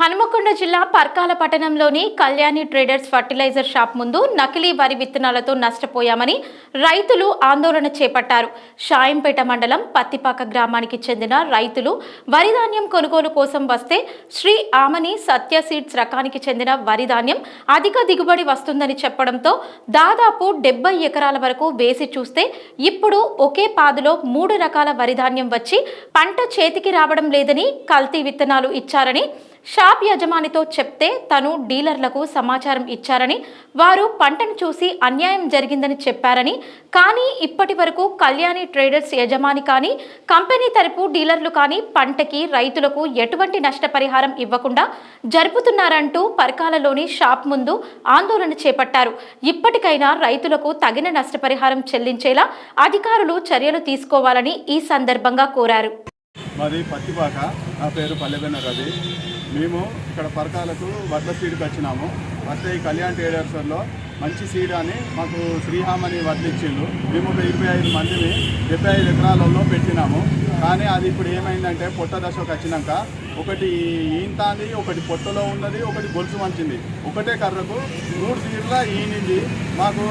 హనుమకొండ జిల్లా పర్కాల పట్టణంలోని Kalyani traders fertiliser shop ముందు నకిలీ వరి విత్తనాలతో నష్టపోయామని రైతులు ఆందోళన చేపట్టారు. షాయంపేట మండలం పత్తిపాక గ్రామానికి చెందిన రైతులు వరి ధాన్యం కొనుగోలు కోసం వస్తే శ్రీ ఆమని సత్య సీడ్స్ రకానికి చెందిన వరి ధాన్యం అధిక దిగుబడి వస్తుందని చెప్పడంతో దాదాపు 70 ఎకరాల వరకు వేసి చూస్తే ఇప్పుడు ఒకే పాదులో 3 రకాల వరి ధాన్యం వచ్చి పంట చేతికి రావడం లేదని కల్తీ విత్తనాలు ఇచ్చారని షాప్ యజమానితో చెప్తే తను డీలర్లకు సమాచారం ఇచ్చారని వారు పంటను చూసి అన్యాయం జరిగిందని చెప్పారని కానీ ఇప్పటి వరకు కళ్యాణి ట్రేడర్స్ యజమాని కానీ కంపెనీ తరపు డీలర్లు కానీ పంటకి రైతులకు ఎటువంటి నష్టపరిహారం ఇవ్వకుండా జరుపుతున్నారంటూ పర్కాలలోని షాప్ ముందు ఆందోళన చేపట్టారు. ఇప్పటికైనా రైతులకు తగిన నష్టపరిహారం చెల్లించేలా అధికారులు చర్యలు తీసుకోవాలని ఈ సందర్భంగా కోరారు. మాది పత్తిపాక, నా పేరు పల్లెబెన్న రవి. మేము ఇక్కడ పరకాలకు వడ్ల సీడ్కి వచ్చినాము. వస్తే ఈ కళ్యాణ్ ట్రేడర్స్లో మంచి సీడ్ అని మాకు శ్రీహామని వడ్లు ఇచ్చిండు. మేము ఒక 25 మందిని 75 ఎకరాలలో పెట్టినాము. కానీ అది ఇప్పుడు ఏమైందంటే పొట్ట దశకు వచ్చినాక ఒకటి ఈంతాంది, ఒకటి పొట్టలో ఉన్నది, ఒకటి గొలుసు మంచింది. ఒకటే కర్రకు 3 సీడ్ల ఈనింది. మాకు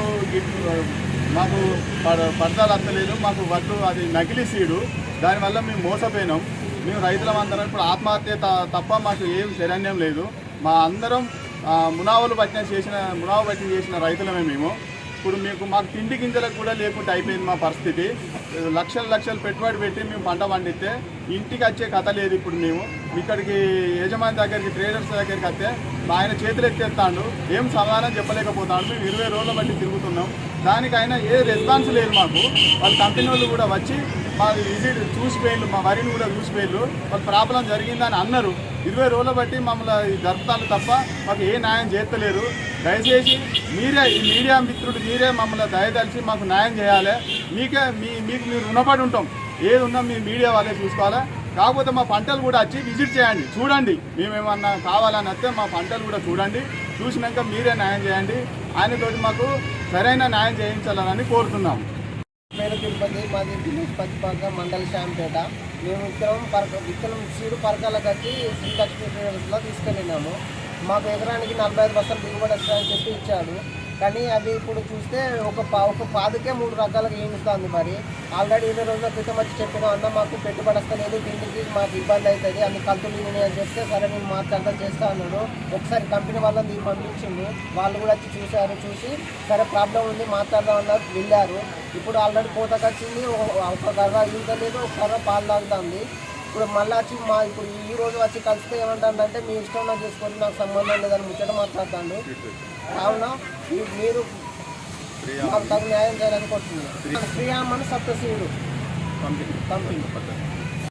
పడతాలు అత్తలేదు. మాకు వడ్లు అది నకిలీ సీడు. దానివల్ల మేము మోసపోయినాం. మేము రైతులమందరం ఇప్పుడు ఆత్మహత్య తప్ప మాకు ఏం శరణ్యం లేదు. మా అందరం మునావలు బట్టి చేసిన రైతులమే మేము. ఇప్పుడు మాకు తిండి గింజలకు కూడా లేకుండా అయిపోయింది మా పరిస్థితి. లక్షలు పెట్టుబడి పెట్టి మేము పంట పండిస్తే ఇంటికి వచ్చే కథ లేదు. ఇప్పుడు మేము ఇక్కడికి యజమాని దగ్గరికి, ట్రేడర్స్ దగ్గరికి వస్తే ఆయన చేతులు ఎత్తేస్తాడు, ఏం సమాధానం చెప్పలేకపోతాడు. మేము 20 రోజుల బట్టి తిరుగుతున్నాం. దానికైనా ఏ రెస్పాన్స్ లేదు మాకు. వాళ్ళ కంపెనీ వాళ్ళు కూడా వచ్చి మా విజిట్ చూసిపోయిళ్ళు, మా వరిని కూడా చూసిపోయిళ్ళు. వాళ్ళ ప్రాబ్లం జరిగిందని అన్నారు. 20 రోజుల బట్టి మమ్మల్ని జరుపుతాను తప్ప మాకు ఏ న్యాయం చేస్తలేరు. దయచేసి మీరే, ఈ మీడియా మిత్రుడు మీరే మమ్మల్ని దయదలిచి మాకు న్యాయం చేయాలి. మీకు మీరు రుణపడి ఉంటాం. ఏది ఉన్నా మీ మీడియా వాళ్ళే చూసుకోవాలా. కాకపోతే మా పంటలు కూడా వచ్చి విజిట్ చేయండి, చూడండి. మేమేమన్నా కావాలని వస్తే మా పంటలు కూడా చూడండి. చూసినాక మీరే న్యాయం చేయండి. ఆయనతోటి మాకు సరైన న్యాయం చేయించాలని కోరుతున్నాము. పేరు తిరుపతి, మాది విలేజ్ పత్తిపాక, మండల షాంపేట. మేము విత్తనం సీడు పరకాలకు వచ్చి శ్రీ లక్ష్మీ ట్రేడర్స్లో తీసుకెళ్ళినాము. మాకు ఎకరానికి 45 బస్తాలు దిగుబడి వస్తాయని చెప్పి ఇచ్చాడు. కానీ అది ఇప్పుడు చూస్తే ఒక పాదుకే 3 రకాలుగా ఈనుస్తుంది. మరి ఆల్రెడీ 20 రోజుల క్రితం వచ్చి చెప్పినా అన్న మాకు పెట్టుబడి వస్తలేదు, తిండికి మాకు ఇబ్బంది అవుతుంది, అన్ని కలుతులు అని చెప్తే సరే నేను మాట్లాడతా చేస్తా అన్నాడు. ఒకసారి కంపెనీ వాళ్ళని పంపించిండు. వాళ్ళు కూడా వచ్చి చూశారు. చూసి సరే ప్రాబ్లం ఉంది మాట్లాడదాం అన్నారు, వెళ్ళారు. ఇప్పుడు ఆల్రెడీ పూతకు వచ్చింది. ఒక కర్ర ఈదలేదు, ఒక కర్ర పాలు తాగుతుంది. ఇప్పుడు మళ్ళీ వచ్చి ఇప్పుడు ఈ రోజు వచ్చి కలిస్తే ఏమంటారంటే మీ ఇష్టం నాకు చేసుకోండి, నాకు సంబంధం లేదని ముచ్చట మాట్లాడతాడు. కావున మీరు మాకు తగు న్యాయం చేయాలని కోరుతున్నాను. శ్రీరామన్ సప్తశివుడు కంపెనీ.